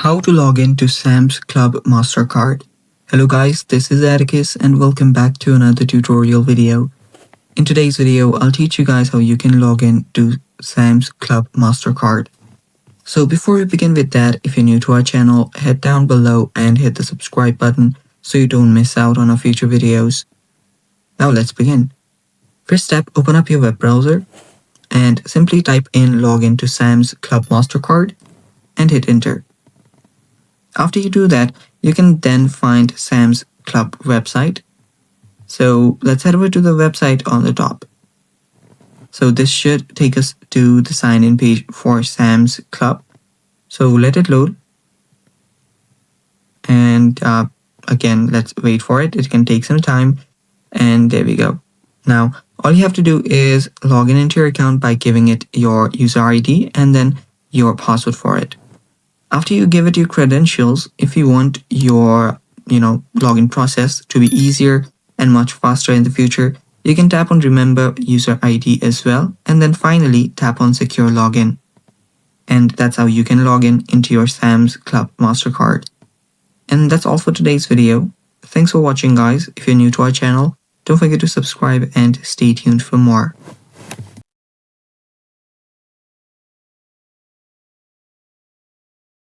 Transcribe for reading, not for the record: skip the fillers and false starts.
How to log in to Sam's Club Mastercard. Hello guys, this is Atticus and welcome back to another tutorial video. In today's video, I'll teach you guys how you can log in to Sam's Club Mastercard. So before we begin with that, if you're new to our channel, head down below and hit the subscribe button so you don't miss out on our future videos. Now let's begin. First step, open up your web browser and simply type in login to Sam's Club Mastercard and hit enter. After you do that, you can then find Sam's Club website. So let's head over to the website on the top. So this should take us to the sign-in page for Sam's Club. So let it load. And again, let's wait for it. It can take some time. And there we go. Now, all you have to do is log in into your account by giving it your user ID and then your password for it. After you give it your credentials, if you want your login process to be easier and much faster in the future, you can tap on remember user ID as well, and then finally tap on secure login. And that's how you can log in into your Sam's Club Mastercard. And that's all for today's video. Thanks for watching guys. If you're new to our channel, don't forget to subscribe and stay tuned for more.